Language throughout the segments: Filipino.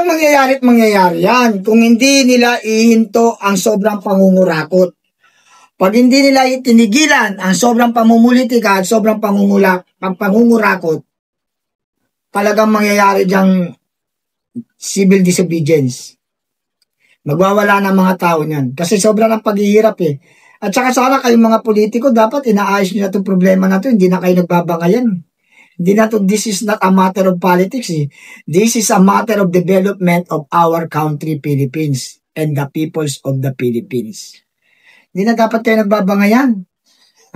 Talagang mangyayari at mangyayari yan kung hindi nila ihinto ang sobrang pangungurakot. Pag hindi nila itinigilan ang sobrang pamumulitika at sobrang pangungurakot, talagang mangyayari diyang civil disobedience. Magwawala ng mga tao niyan. Kasi sobrang ang paghihirap eh. At saka sana kayong mga politiko, dapat inaayos nyo na itong problema na ito. Hindi na kayo nagbabangayan. Hindi na to, this is not a matter of politics eh. This is a matter of development of our country, Philippines, and the peoples of the Philippines. Hindi na dapat kayo nagbabangayan.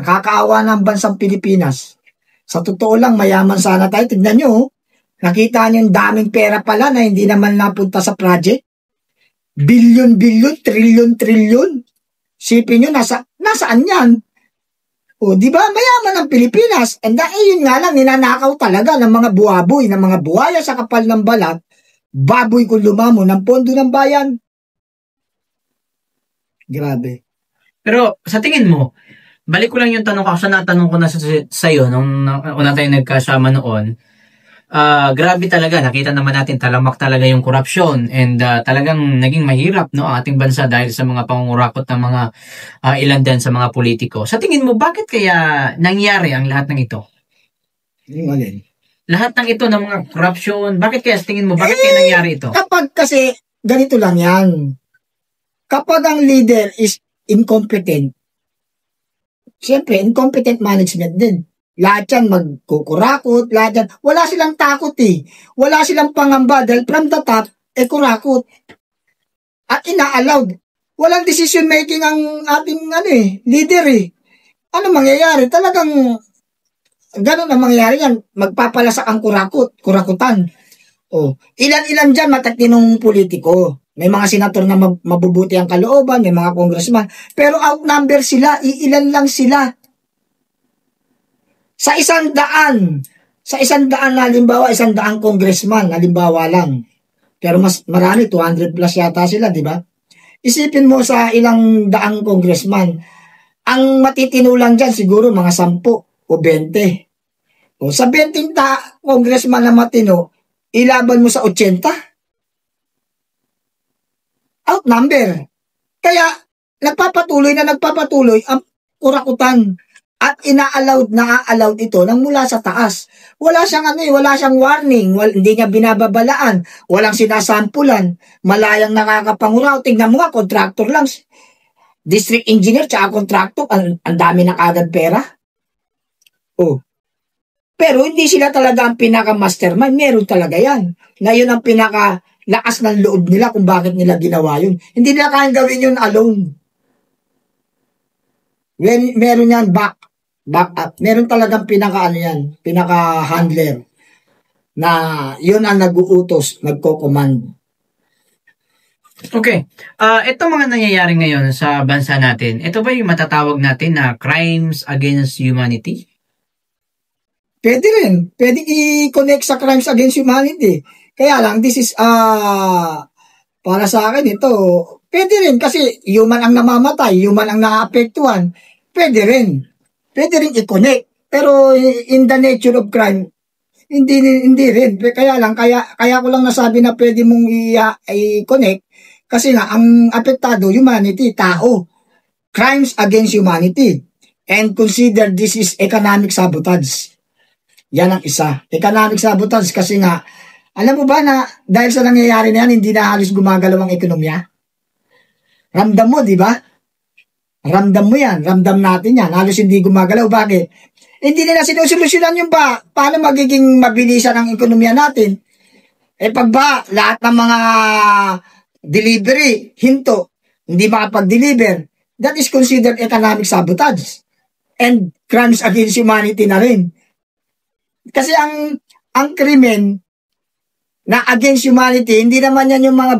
Nakakaawa na ang bansang Pilipinas. Sa totoo lang, mayaman sana tayo. Tignan nyo, oh. Nakita nyo yung daming pera pala na hindi naman napunta sa project. Bilyon-bilyon, trilyon-trilyon. Sipin nyo, nasaan yan? O, di ba? Mayaman ang Pilipinas. And yun nga lang, ninanakaw talaga ng mga buwaboy, ng mga buhaya sa kapal ng balat, baboy kung lumamo ng pondo ng bayan. Grabe. Pero sa tingin mo, balik ko lang yung tanong ko, sa natanong ko na sa iyo nung una tayo nagkasama noon, grabe talaga, nakita naman natin talamak talaga yung korupsyon and talagang naging mahirap no ang ating bansa dahil sa mga pangungurakot ng mga ilan din sa mga politiko. Sa tingin mo, bakit kaya nangyari ang lahat ng ito? Lahat ng ito ng mga korupsyon, bakit kaya sa tingin mo, bakit kaya nangyari ito? Kapag kasi ganito lang yan. Kapag ang leader is incompetent, siyempre, incompetent management din. Lahat yan magkukurakot, lahat yan. Wala silang takot eh. Wala silang pangamba dahil from the top, kurakot. At ina-allowed. Walang decision making ang ating leader eh. Ano mangyayari? Talagang ganun ang mangyayari yan. Magpapalasak ang kurakutan. Oh, ilan-ilan dyan matatinong politiko. May mga senator na mabubuti ang kalooban, may mga congressman. Pero outnumber sila, iilan lang sila. Sa 100 na halimbawa, 100 congressman, halimbawa lang. Pero mas marami, 200 plus yata sila, di ba? Isipin mo sa ilang daang congressman, ang matitino lang dyan siguro mga 10 o 20. O sa 20 congressman na matino, ilaban mo sa 80? Outnumber. Kaya, nagpapatuloy ang kurakutan. At na-allowed ito nang mula sa taas. Wala siyang warning, hindi niya binababalaan, walang sinasampulan, malayang nakakapanguraw. Tingnan mo nga, contractor lang, district engineer tsaka contractor, ang dami na kagad pera. Oh. Pero hindi sila talaga ang pinaka-mastermind, meron talaga yan. Na yun ang pinaka-lakas ng loob nila kung bakit nila ginawa yun. Hindi nila kayang gawin yun alone. Meron yan back up. Meron talagang pinaka-handler na yun ang nag-uutos, nagko-command. Okay. Ito mga nangyayari ngayon sa bansa natin, ito ba yung matatawag natin na crimes against humanity? Pwede rin. Pwede i-connect sa crimes against humanity. Kaya lang, this is, para sa akin ito, pwede rin kasi human ang namamatay, human ang naapektuhan. Pwede rin i-connect. Pero in the nature of crime, hindi rin. Kaya ko lang nasabi na pwede mong i-connect kasi nga ang apektado humanity, tao. Crimes against humanity. And consider this is economic sabotage. Yan ang isa. Economic sabotage kasi nga, alam mo ba na dahil sa nangyayari na yan, hindi na halos gumagalaw ang ekonomiya? Ramdam mo, di ba? Ramdam mo yan. Ramdam natin yan. Halos hindi gumagalaw. Bakit? Hindi nila sinusolusyonan yung paano magiging mabilisan ang ekonomiya natin. Pag ba, lahat ng mga delivery, hinto, hindi makapag-deliver, that is considered economic sabotage. And crimes against humanity na rin. Kasi ang krimen na against humanity, hindi naman yan yung mga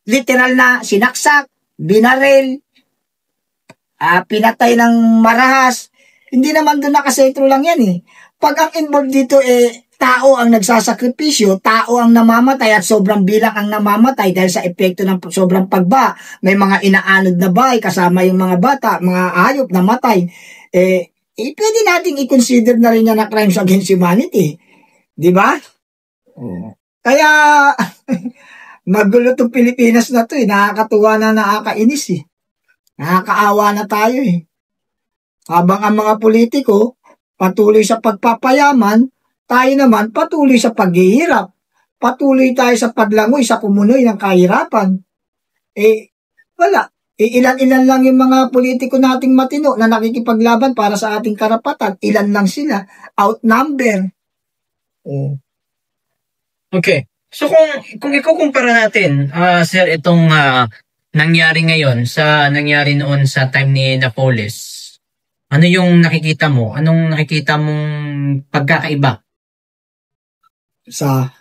literal na sinaksak, binaril, pinatay ng marahas. Hindi naman doon nakasentro lang yan eh. Pag ang involved dito tao ang nagsasakripisyo, tao ang namamatay at sobrang bilang ang namamatay dahil sa epekto ng sobrang pagba. May mga inaanod na bahay kasama yung mga bata, mga hayop na matay. Pwede nating i-consider na rin yan na crimes against humanity. Di ba? Kaya Magulo tong Pilipinas na to eh. Nakakatuwa na nakakainis eh. Nakakaawa na tayo eh. Habang ang mga politiko patuloy sa pagpapayaman, tayo naman patuloy sa paghihirap. Patuloy tayo sa paglangoy, sa kumunoy ng kahirapan. Wala. Ilan-ilan lang yung mga politiko nating matino na nakikipaglaban para sa ating karapatan. Ilan lang sila. Outnumber. Okay. So kung ikukumpara natin, sir, itong nangyari ngayon sa nangyari noon sa time ni Napoles, ano yung nakikita mo? Anong nakikita mong pagkakaiba?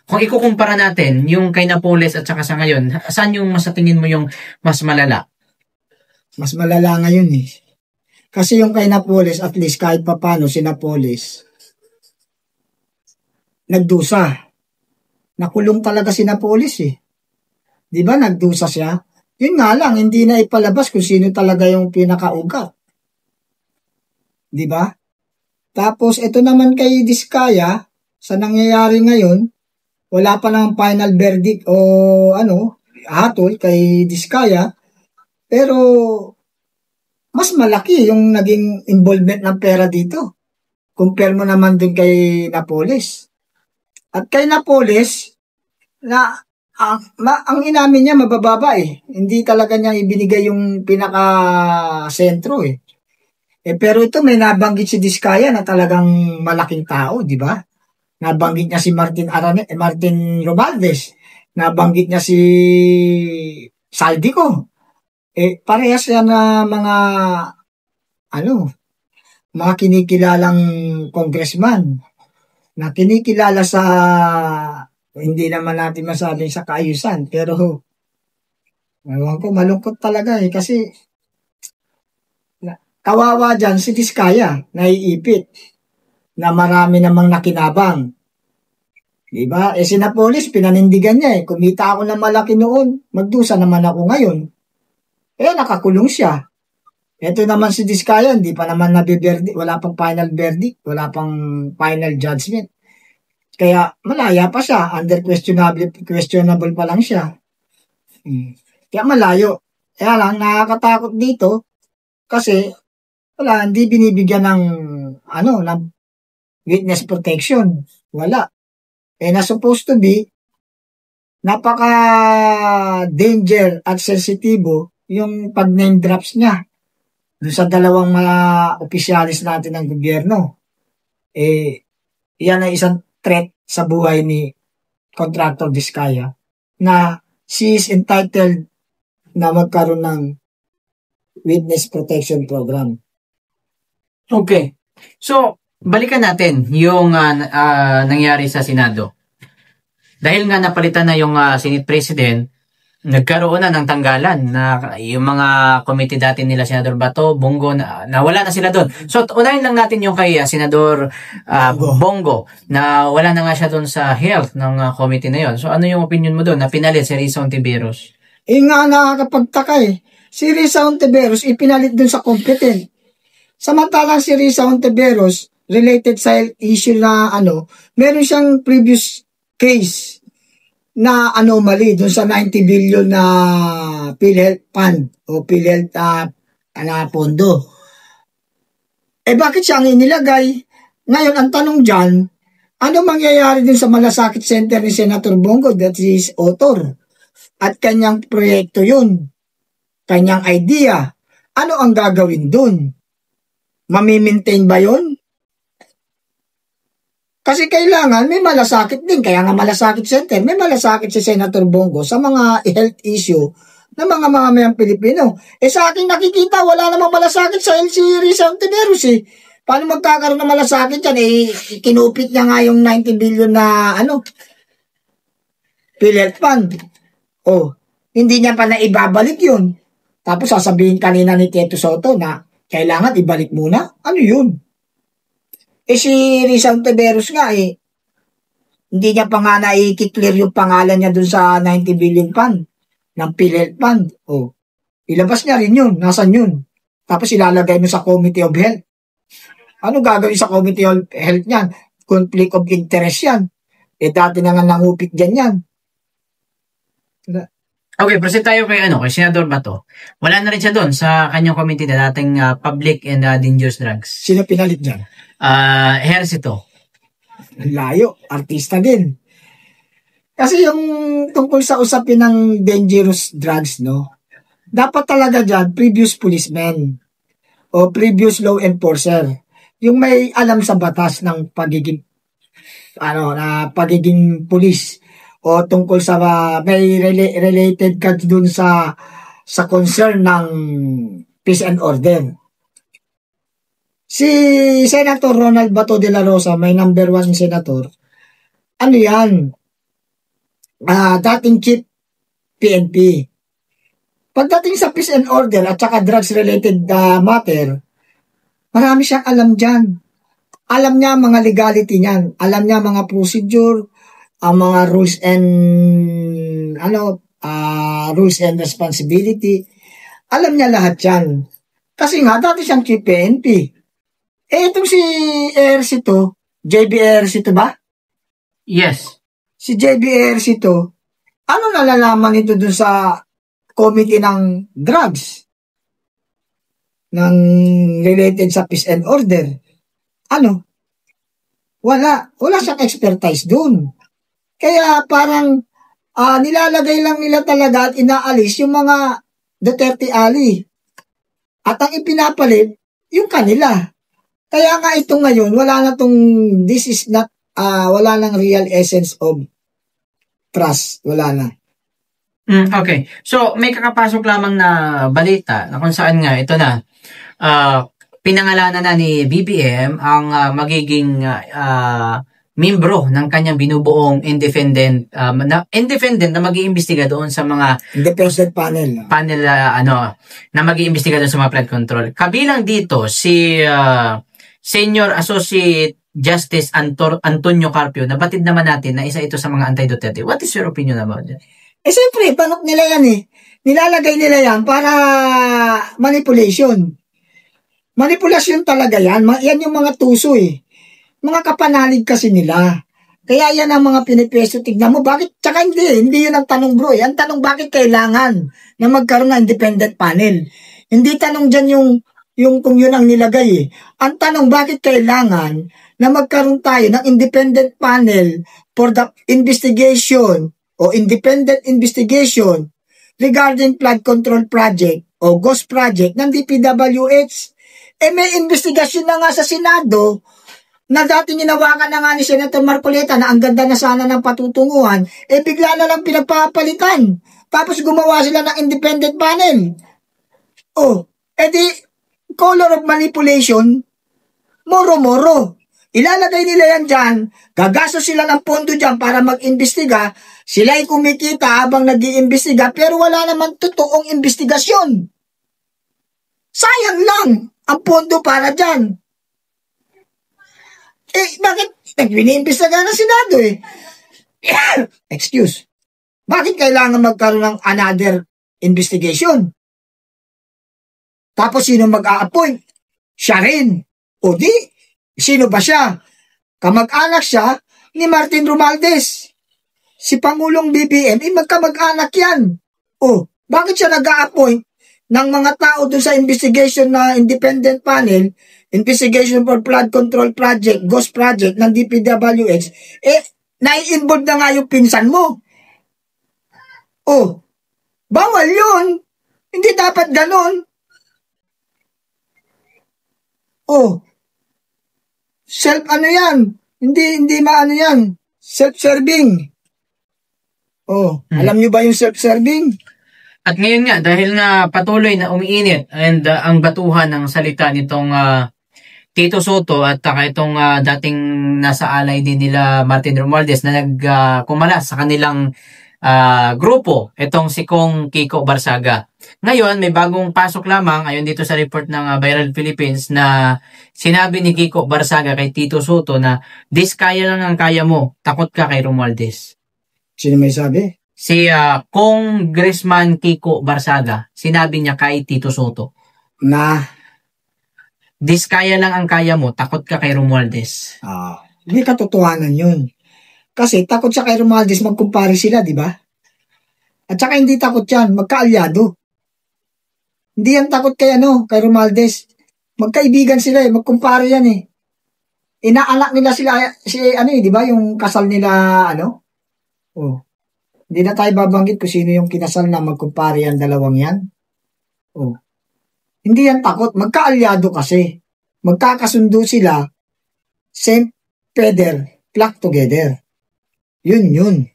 Kung ikukumpara natin yung kay Napoles at saka sa ngayon, saan yung sa tingin mo yung mas malala? Mas malala ngayon eh. Kasi yung kay Napoles, at least kahit papano si Napoles, nagdusa. Nakulong talaga si Napoles eh. Di ba nagdusa siya? Yun nga lang, hindi na ipalabas kung sino talaga yung pinakaugat. Di ba? Tapos ito naman kay Diskaya, sa nangyayari ngayon, wala pa ng final verdict o hatol kay Diskaya, pero mas malaki yung naging involvement ng pera dito. Compare mo naman din kay Napoles. At kay Napoles, ang inamin niya mabababa eh. Hindi talaga niya ibinigay yung pinaka-sentro eh. Pero ito may nabanggit si Diskaya na talagang malaking tao, di ba? Nabanggit niya si Martin Romualdez. Nabanggit niya si Saldico. Parehas yan na mga kinikilalang congressman na kinikilala sa, hindi naman natin masabing sa kaayusan, pero ewan ko, malungkot talaga eh, kasi kawawa dyan si Diskaya, naiipit, na marami namang nakinabang. Diba? Si Napoles, pinanindigan niya eh, kumita ako ng malaki noon, magdusa naman ako ngayon. Nakakulong siya. Ito naman si Diskaya, hindi pa naman nabiberdict, wala pang final verdict, wala pang final judgment. Kaya malaya pa siya, under questionable pa lang siya. Kaya malayo. Kaya lang, nakakatakot dito, kasi hindi binibigyan ng witness protection. Wala. Na supposed to be, napaka-danger at sensitibo yung pag-name drops niya doon sa dalawang mga opisyalis natin ng gobyerno. Yan ay isang threat sa buhay ni Contractor Diskaya na she is entitled na magkaroon ng witness protection program. Okay. So, balikan natin yung nangyari sa Senado. Dahil nga napalitan na yung Senate President, nagkaroon na ng tanggalan na yung mga committee dati nila Senador Bato, Bongo, na wala na sila doon. So, unahin lang natin yung kay Senador Bongo na wala na nga siya doon sa health ng committee na yon. So, ano yung opinion mo doon na pinalit si Risa Hontiveros? Nakakapagtaka eh. Si Risa Hontiveros ipinalit doon sa competent. Samantalang si Risa Hontiveros related sa health issue na meron siyang previous case na anomaly dun sa 90 billion na PhilHealth Fund o PhilHealth na pondo. Bakit siya ang inilagay? Ngayon, ang tanong dyan, ano mangyayari dun sa Malasakit Center ni Senator Bongo, that is author, at kanyang proyekto yun, kanyang idea? Ano ang gagawin dun? Mamimaintain ba yun? Kasi kailangan may malasakit din. Kaya nga Malasakit Center, may malasakit si Senator Bongo sa mga health issue ng mga mamamayang Pilipino. Sa aking nakikita, wala namang malasakit sa health si Risa Hontiveros eh. Paano magkakaroon ng malasakit yan? Kinupit niya nga yung 90 billion na PhilHealth Fund. Hindi niya pa na ibabalik yun. Tapos sasabihin kanina ni Tito Soto na kailangan ibalik muna. Ano yun? Si Risa Hontiveros nga hindi niya pa nga na-i-clear yung pangalan niya dun sa 90 billion fund ng PhilHealth Fund. Ilabas niya rin yun. Nasaan yun? Tapos ilalagay mo sa Committee of Health. Ano gagawin sa Committee of Health niyan? Conflict of interest yan. Dati na nga nangupit dyan yan. Okay, proceed tayo kay Senador Bato. Wala na rin siya doon sa kanyang committee na dating public and dangerous drugs. Sino pinalit dyan? Ejercito. Layo, artista din. Kasi yung tungkol sa usapin ng dangerous drugs, no? Dapat talaga dyan, previous policeman o previous law enforcer. Yung may alam sa batas ng pagiging pagiging pulis o tungkol sa may related ka dun sa concern ng peace and order. Si Senator Ronald Bato de la Rosa, may number 1 senator. Ano yan? Dating chief PNP. Pagdating sa peace and order at saka drugs related matter, marami siyang alam dyan. Alam niya mga legality niyan. Alam niya mga procedure, ang mga rules and responsibility. Alam niya lahat yan. Kasi nga, dati siyang chief PNP. Itong si Ejercito, JB Ejercito ba? Yes. Si JB Ejercito, ano nalalaman nito dun sa committee ng drugs? Ng related sa peace and order? Ano? Wala siyang expertise dun. Kaya parang nilalagay lang nila talaga at inaalis yung mga Duterte Ali. At ang ipinapalit, yung kanila. Kaya nga ito ngayon, wala na wala nang real essence of trust. Wala na. Okay. So, may kakapasok lamang na balita na kung saan nga ito na pinangalanan na ni BBM ang magiging membro ng kanyang binubuong independent na mag-iimbestiga doon sa mga independent panel na mag-iimbestiga doon sa mga flood control. Kabilang dito si Senior Associate Justice Antonio Carpio, nabatid naman natin na isa ito sa mga anti-Duterte. What is your opinion about that? Siyempre, panok nila yan Nilalagay nila yan para manipulation. Manipulasyon talaga yan. Yan yung mga tuso Mga kapanalig kasi nila. Kaya yan ang mga pinipeso. Tignan mo, bakit? Tsaka hindi yun ang tanong bro. Ang tanong, bakit kailangan na magkaroon ng independent panel? Hindi tanong dyan yung kung yun ang nilagay Ang tanong, bakit kailangan na magkaroon tayo ng independent panel for the investigation o independent investigation regarding flood control project o ghost project ng DPWH. May investigasyon na nga sa Senado na dati ninawakan na nga ni Senator Marcoleta na ang ganda na sana ng patutunguhan, bigla na lang pinagpapalitan. Tapos gumawa sila ng independent panel. Di color of manipulation, moro-moro. Ilalagay nila yan dyan, gagasto sila ng pondo dyan para mag-imbestiga, sila'y kumikita habang nag-iimbestiga, pero wala naman totoong investigasyon. Sayang lang ang pondo para dyan. Bakit? Nag-iimbestiga ng Senado Excuse. Bakit kailangan magkaroon ng another investigation? Tapos sino mag-a-appoint? Siya rin. O di, sino ba siya? Kamag-anak siya ni Martin Romualdez. Si Pangulong BBM, magkamag-anak yan. Bakit siya nag-a-appoint ng mga tao doon sa investigation na independent panel, investigation for flood control project, ghost project ng DPWH, nai-involve na nga yung pinsan mo. Bawal yun. Hindi dapat ganon. Yan. Hindi maano yan. Self-serving. Alam nyo ba yung self-serving? At ngayon nga, dahil nga patuloy na umiinit and ang batuhan ng salita nitong Tito Soto at itong dating nasa alay din nila Martin Romualdez na nagkumalas sa kanilang grupo, itong si Kong Kiko Barsaga. Ngayon, may bagong pasok lamang ayon dito sa report ng Viral Philippines na sinabi ni Kiko Barsaga kay Tito Soto na kaya lang ang kaya mo, takot ka kay Romualdez. Sino may sabi? Si Congressman Kiko Barsaga, sinabi niya kay Tito Soto na kaya lang ang kaya mo, takot ka kay Romualdez. Hindi katotohanan yun. Kasi takot siya kay Romualdez, magkumpare sila, di ba? At saka hindi takot yan, magkaalyado. Hindi yan takot kay kay Romualdez. Magkaibigan sila magkumpare yan Inaanak nila di ba, yung kasal nila, Oh. Hindi na tayo babanggit kung sino yung kinasal na magkumpare yan, dalawang yan. Oh. Hindi yan takot, magkaalyado kasi. Magkakasundo sila, same feather, flock together. Yun.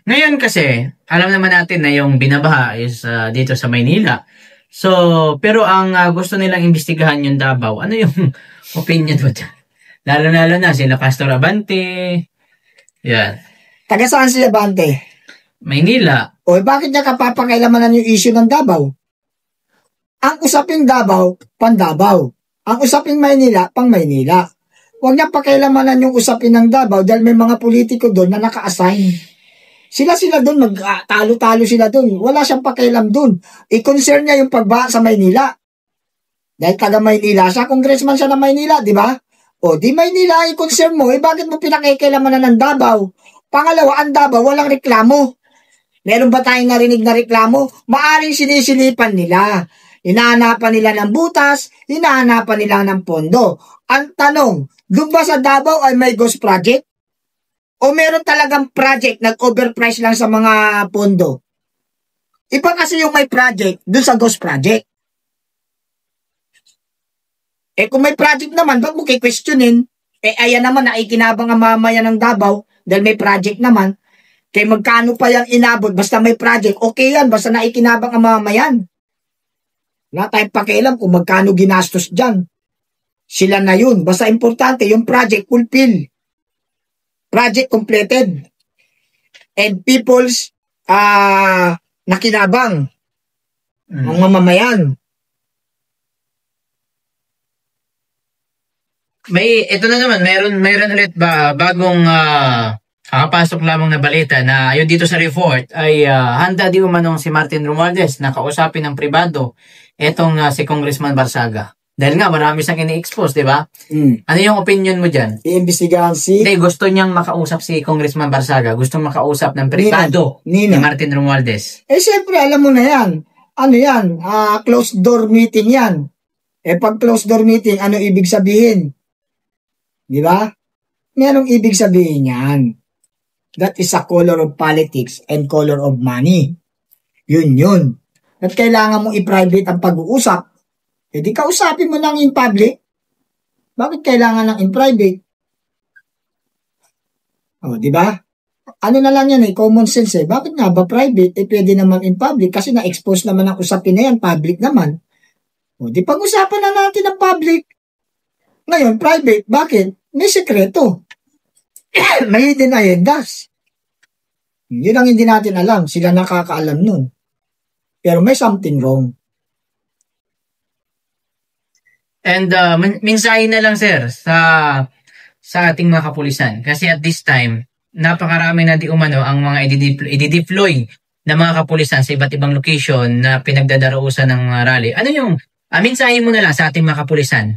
Ngayon kasi, alam naman natin na yung binabaha is dito sa Maynila. So, pero ang gusto nilang imbestigahan yung Davao. Ano yung opinion mo dyan? Lalo na sila Pastor Abante. Yan. Taga saan si Abante? Maynila. O bakit niya kapapakailaman yung issue ng Davao? Ang usaping Davao, pan Davao. Ang usaping Maynila, pang Maynila. Huwag niya pakilamanan yung usapin ng Davao dahil may mga politiko doon na naka-assign. Sila doon, magtalo-talo sila doon. Wala siyang pakialam doon. I-concern niya yung pagbaha sa Maynila. Dahil taga Maynila siya, congressman siya ng Maynila, di ba? O, di Maynila, i-concern mo. Bakit mo pinakikialaman ng Davao? Pangalawa, ang Davao, walang reklamo. Meron ba tayong narinig na reklamo? Maaring sinisilipan nila. Hinahanapan nila ng butas, hinahanapan nila ng pondo. Ang tanong, doon ba sa Davao ay may ghost project? O meron talagang project, nag-overprice lang sa mga pondo? Iba kasi yung may project, doon sa ghost project. Kung may project naman, ba't mo kikwestiyonin? Ayan naman, naikinabang ang mamaya ng Davao, dahil may project naman. Kaya magkano pa yung inabot, basta may project, okay yan, basta naikinabang ang mamayan. Wala tayong pakialam kung magkano ginastos dyan. Sila na yun. Basta importante, yung project fulfill. Project completed. And people's nakinabang. Ang mamamayan. Ito na naman, meron ulit ba bagong kakapasok lamang na balita na ayun dito sa report ay handa di umanong si Martin Romualdez na kausapin ng pribado etong si Congressman Barsaga. Dahil nga marami siyang ini-expose, di ba? Ano yung opinion mo dyan? Iimbestigahan Hindi, gusto niyang makausap si Congressman Barsaga. Gusto makausap ng pribado ni Martin Romualdez. Siyempre, alam mo na yan. Ano yan? Closed door meeting yan. Pag closed door meeting, ano ibig sabihin? Di ba? Merong ibig sabihin yan. That is a color of politics and color of money. Yun. At kailangan mong i-private ang pag-uusap. Di kausapin mo nang in public. Bakit kailangan ng in private? Di ba? Ano na lang yan common sense Bakit nga ba private? Pwede naman in public kasi na-expose naman ang usapin na yan, public naman. Di pag-usapan na natin ang public. Ngayon, private, bakit? May sekreto. May hidden agendas. Yun ang hindi natin alam. Sila nakakaalam nun. Pero may something wrong. And mensahe na lang sir sa ating mga kapulisan kasi at this time napakarami na di umano ang mga i-deploy na mga kapulisan sa iba't ibang location na pinagdadarausan ng rally. Ano yung mensahe mo na lang sa ating mga kapulisan?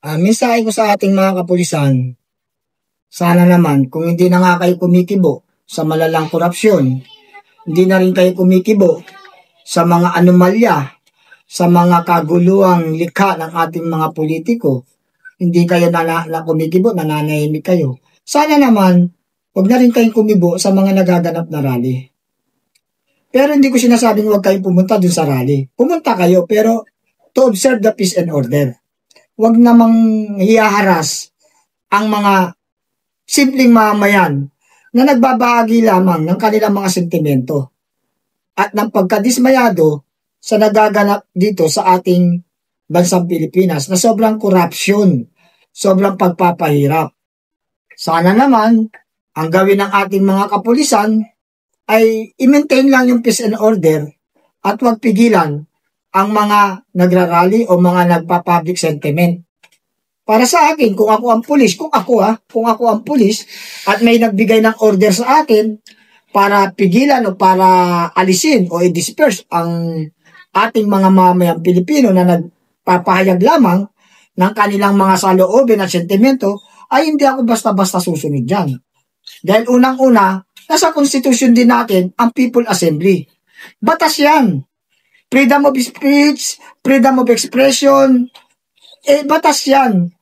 Mensahe ko sa ating mga kapulisan, sana naman kung hindi na nga kayo kumikibo sa malalang korupsyon, hindi na rin kayo kumikibo sa mga anomalya, sa mga kaguluhang likha ng ating mga politiko, hindi kayo kumikibo, nananahimik kayo. Sana naman, huwag na rin kayong kumibo sa mga nagaganap na rally. Pero hindi ko sinasabing huwag kayong pumunta dun sa rally. Pumunta kayo, pero to observe the peace and order. Huwag namang hiyaharas ang mga simpleng mamayan na nagbabahagi lamang ng kanilang mga sentimento at ng pagkadismayado sa nagaganap dito sa ating bansang Pilipinas na sobrang corruption, sobrang pagpapahirap. Sana naman, ang gawin ng ating mga kapulisan ay i-maintain lang yung peace and order at huwag pigilan ang mga nagrarally o mga nagpa-public sentiment. Para sa akin, kung ako ang pulis, kung ako ang pulis at may nagbigay ng order sa akin para pigilan o para alisin o i-disperse ang ating mga mamayang Pilipino na nagpapahayag lamang ng kanilang mga saloobin at sentimento, ay hindi ako basta-basta susunod dyan. Dahil unang-una, Nasa Constitution din natin ang People Assembly. Batas yan. Freedom of speech, freedom of expression, batas yan.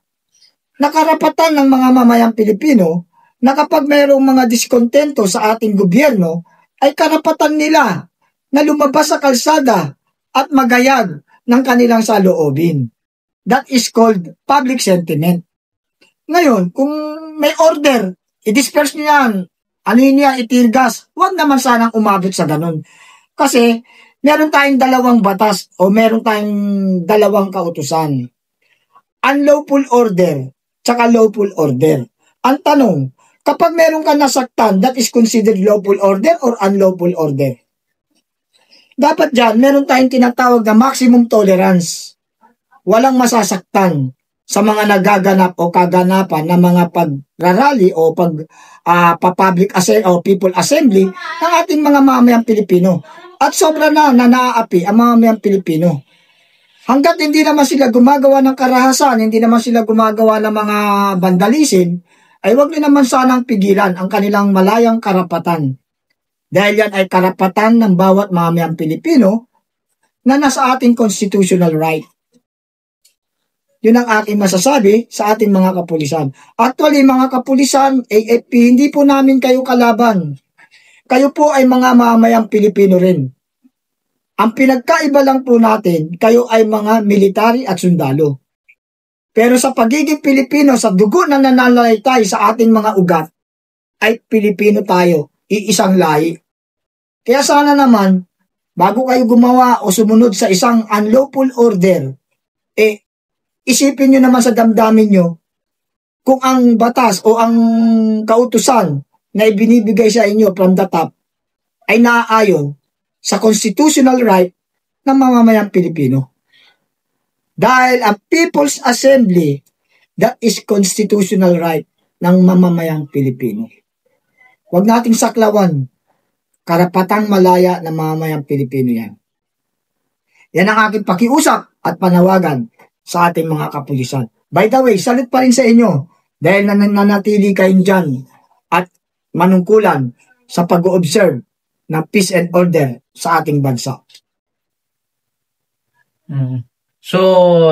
Nakarapatan ng mga mamayang Pilipino na kapag mayroong mga diskontento sa ating gobyerno, ay karapatan nila na lumabas sa kalsada at magayag ng kanilang saloobin. That is called public sentiment. Ngayon, kung may order, i-disperse niyo yan, ano yun yan, itirgas, huwag naman sanang umabot sa ganun. Kasi, meron tayong dalawang batas o meron tayong dalawang kautusan. Unlawful order, tsaka lawful order. Ang tanong, kapag meron ka nasaktan, that is considered lawful order or unlawful order? Dapat dyan, meron tayong tinatawag na maximum tolerance. Walang masasaktan sa mga nagaganap o kaganapan ng mga pagrarally o public o people assembly ng ating mga mamayang Pilipino. At sobra na naaapi ang mga mamayang Pilipino. Hanggat hindi naman sila gumagawa ng karahasan, hindi naman sila gumagawa ng mga vandalism, ay wag nyo naman sanang pigilan ang kanilang malayang karapatan. Dahil yan ay karapatan ng bawat mamayang Pilipino na nasa ating constitutional right. Yun ang aking masasabi sa ating mga kapulisan. Actually, mga kapulisan, AFP, hindi po namin kayo kalaban. Kayo po ay mga mamayang Pilipino rin. Ang pinagkaiba lang po natin, kayo ay mga military at sundalo. Pero sa pagiging Pilipino, sa dugo na nananalaytay sa ating mga ugat, ay Pilipino tayo, iisang lahi. Kaya sana naman, bago kayo gumawa o sumunod sa isang unlawful order, isipin nyo naman sa damdamin nyo kung ang batas o ang kautusan na ibinibigay sa inyo from the top ay naaayon sa constitutional right ng mamamayang Pilipino. Dahil ang People's Assembly, that is constitutional right ng mamamayang Pilipino. Huwag nating saklawan, karapatang malaya ng mamamayang Pilipino yan. Yan ang aking pakiusap at panawagan sa ating mga kapulisan. By the way, salut pa rin sa inyo dahil nananatili kayo dyan at manungkulan sa pag-observe ng peace and order sa ating bansa. So,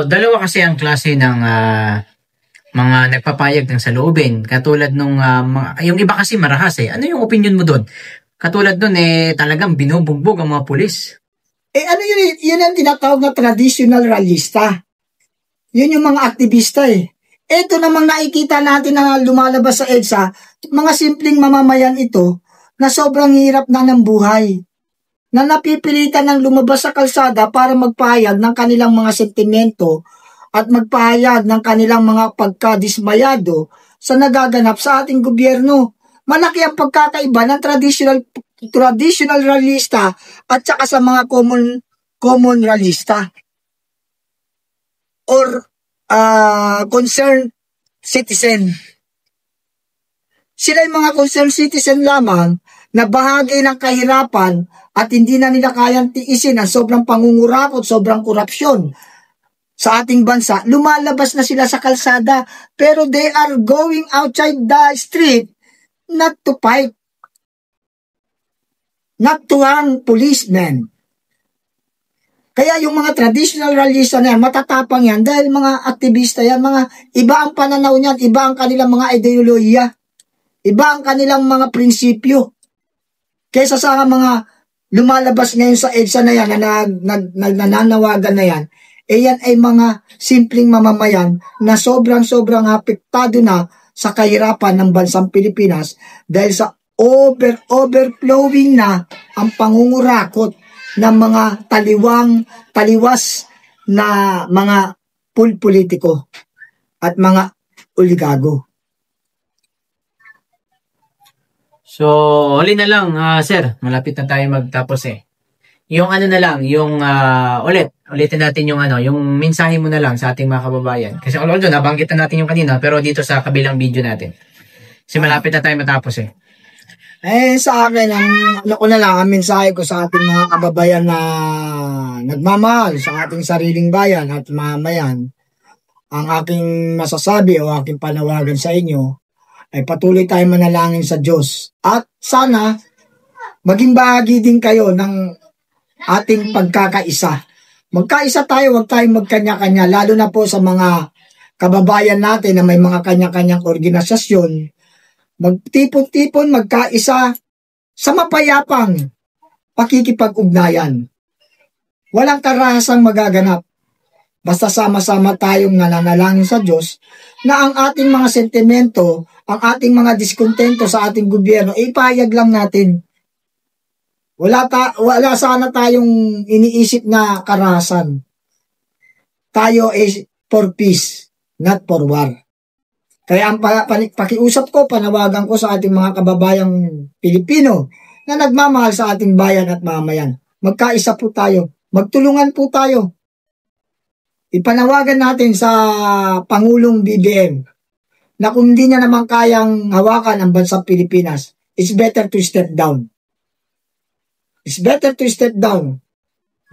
dalawa kasi ang klase ng mga nagpapayag ng saloobin. Katulad nung, yung iba kasi marahas eh. Ano yung opinion mo doon? Katulad doon talagang binubugbog ang mga pulis. Ano yun? Yun ang tinatawag na traditional rallyista. Yun yung mga aktivista eh. Ito namang nakikita natin na lumalabas sa EDSA, mga simpleng mamamayan ito na sobrang hirap na ng buhay. Na napipilitan ng lumabas sa kalsada para magpahayag ng kanilang mga sentimento at magpahayag ng kanilang mga pagkadismayado sa nagaganap sa ating gobyerno. Malaki ang pagkakaiba ng traditional rallyista at saka sa mga common rallyista or concerned citizen. Sila yung mga concerned citizen lamang na bahagi ng kahirapan at hindi na nila kayang tiisin ang sobrang pangungurakot, sobrang korupsyon sa ating bansa. Lumalabas na sila sa kalsada pero they are going outside the street not to fight, not to harm policemen. Kaya yung mga traditional rallyista na yan, matatapang yan dahil mga aktivista yan, mga iba ang pananaw niyan, iba ang kanilang mga ideolohiya, iba ang kanilang mga prinsipyo. Kaysa sa mga lumalabas ngayon sa EDSA na yan, na nananawagan na yan, yan ay mga simpleng mamamayan na sobrang apektado na sa kahirapan ng bansang Pilipinas dahil sa overflowing na ang pangungurakot ng mga taliwas na mga politiko at mga oligago. So, huli na lang, sir. Malapit na tayo magtapos eh. Yung ano na lang, yung ulitin natin yung yung mensahe mo na lang sa ating mga kababayan. Kasi although nabanggit na natin yung kanina, pero dito sa kabilang video natin. Kasi malapit na tayo matapos eh. Sa akin, ang mensahe ko sa ating mga kababayan na nagmamahal sa ating sariling bayan at mamayan, ang aking masasabi o aking panawagan sa inyo ay patuloy tayong manalangin sa Diyos. At sana, maging bahagi din kayo ng ating pagkakaisa. Magkaisa tayo, huwag tayong magkanya-kanya, lalo na po sa mga kababayan natin na may mga kanya-kanyang organisasyon. Magtipon-tipon, magkaisa sa mapayapang pakikipag-ugnayan. Walang karahasang magaganap. Basta sama-sama tayong nananalangin sa Diyos na ang ating mga sentimento, ang ating mga diskontento sa ating gobyerno, ipahayag lang natin. Wala sana tayong iniisip na karahasan. Tayo is for peace, not for war. Kaya ang pakiusap ko, panawagan ko sa ating mga kababayang Pilipino na nagmamahal sa ating bayan at mamayan. Magkaisa po tayo. Magtulungan po tayo. Ipanawagan natin sa Pangulong BBM na kung hindi niya naman kayang hawakan ang bansang Pilipinas, it's better to step down. It's better to step down,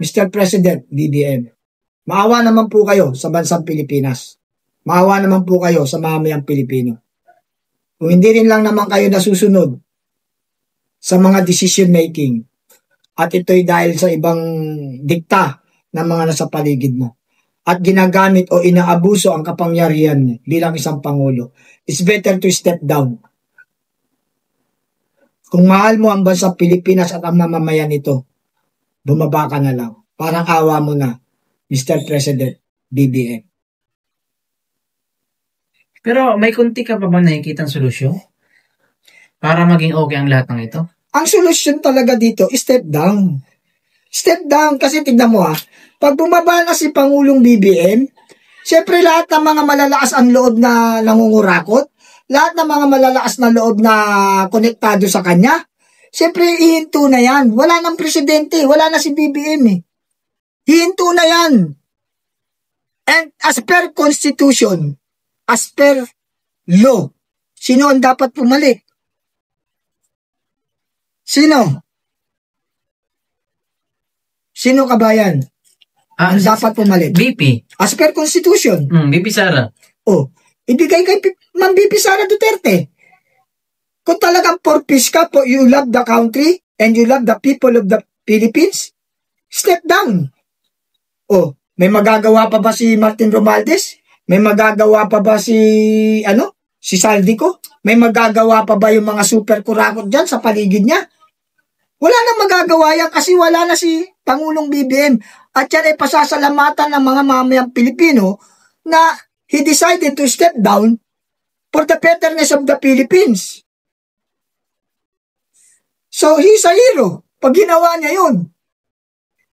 Mr. President BBM. Maawa naman po kayo sa bansang Pilipinas. Maawa naman po kayo sa mamayang Pilipino. Kung hindi rin lang naman kayo nasusunod sa mga decision making at ito'y dahil sa ibang dikta ng mga nasa paligid mo at ginagamit o inaabuso ang kapangyarihan bilang isang Pangulo, it's better to step down. Kung mahal mo ang bansang Pilipinas at ang mamamayan nito, bumaba ka na lang. Parang awa mo na, Mr. President BBM. Pero may kunti ka pa bang nakikitang solusyon para maging okay ang lahat ng ito? Ang solusyon talaga dito, step down. Step down kasi tignan mo pag bumaba na si Pangulong BBM, siyempre lahat ng mga malalakas ang loob na nangungurakot, lahat ng mga malalakas na loob na konektado sa kanya, siyempre ihinto na yan. Wala nang presidente, wala na si BBM Hihinto na yan. And as per Constitution, as per law, sino ang dapat pumalit? Sino? Sino kabayan? Ang dapat pumalit? BP. As per Constitution. BP Sara. Ibigay kay Ma'am BP Sara Duterte. Kung talagang for peace ka, you love the country and you love the people of the Philippines, step down. May magagawa pa ba si Martin Romualdez? May magagawa pa ba si Saldico? May magagawa pa ba yung mga super kurakot dyan sa paligid niya? Wala nang magagawa yan kasi wala na si Pangulong BBM. At yan ay pasasalamatan ng mga mamayang Pilipino na he decided to step down for the betterness of the Philippines. So, he's a hero. Pag ginawa niya yun.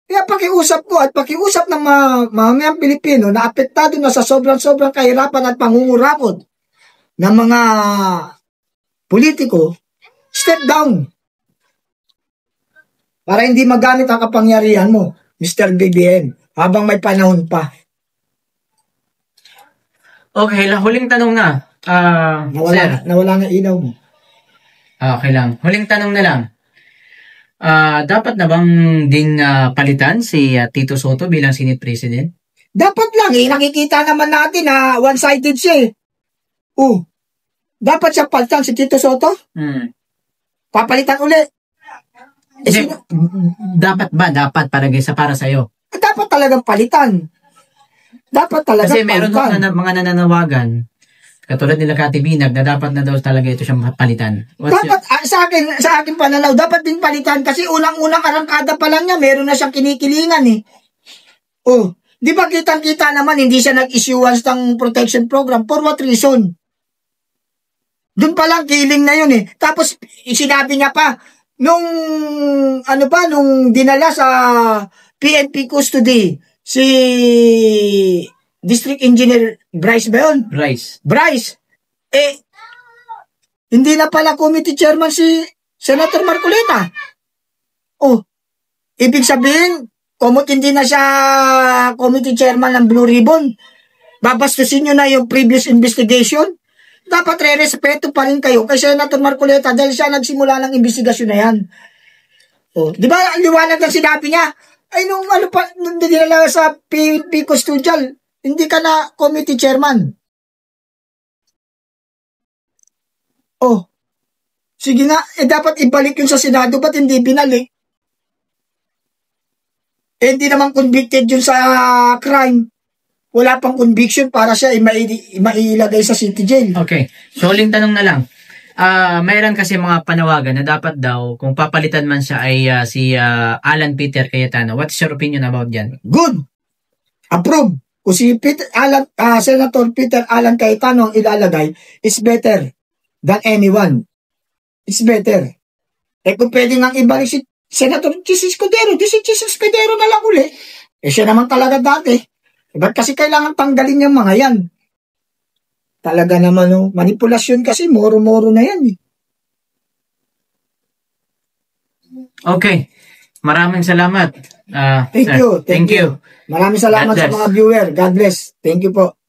Kaya pakiusap ko at pakiusap ng mga mamayang Pilipino na apektado na sa sobrang-sobrang kahirapan at pangungurakot ng mga politiko, step down. Para hindi magamit ang kapangyarihan mo, Mr. BBM, habang may panahon pa. Okay, huling tanong na. Nawala na ilaw mo. Okay lang. Huling tanong na lang. Dapat na bang din palitan si Tito Sotto bilang Senate President? Dapat lang nakikita naman natin na one-sided siya dapat siya palitan si Tito Sotto? Papalitan uli. Dapat ba? Dapat para sa'yo? Dapat talagang palitan. Dapat talagang kasi meron mga nananawagan katulad nila Kati Binag na dapat na daw talaga ito siyang palitan. Sa akin pananaw, dapat din palitan kasi unang-unang arangkada pa lang niya, meron na siyang kinikilingan di ba kitang-kita naman hindi siya nag-issuance ng protection program? For what reason? Doon pa lang killing na yun Tapos sinabi niya pa, nung dinala sa PNP custody, si District Engineer Bryce ba yun? Bryce. Hindi na pala committee chairman si Senator Marcoleta. Ibig sabihin, hindi na siya committee chairman ng Blue Ribbon, babastusin nyo na yung previous investigation. Dapat re-respeto pa rin kayo kay Senator Marcoleta dahil siya nagsimula ng investigasyon na yan. Di ba, liwanag na sinabi niya, nung dinala sa PNP custodial, hindi ka na committee chairman. Oh, sige nga, dapat ibalik yun sa Senado, ba't hindi binalik? Hindi naman convicted yun sa crime. Wala pang conviction para siya mailagay sa city jail. Okay. So, huling tanong na lang. Mayroon kasi mga panawagan na dapat daw, kung papalitan man siya ay si Alan Peter Cayetano. What's your opinion about yan? Good. Approve. Kung si Senator Peter Alan Cayetano ang ilalagay, is better than anyone. It's better. Kung pwede nga ibalik si Senator Jesus Escudero, si Jesus Escudero na lang uli. Siya naman talaga dati. Ba't kasi kailangan tanggalin yung mga yan? Talaga naman, manipulasyon kasi, moro-moro na yan. Okay. Maraming salamat. Thank you. Thank you. Maraming salamat sa mga viewer. God bless. Thank you po.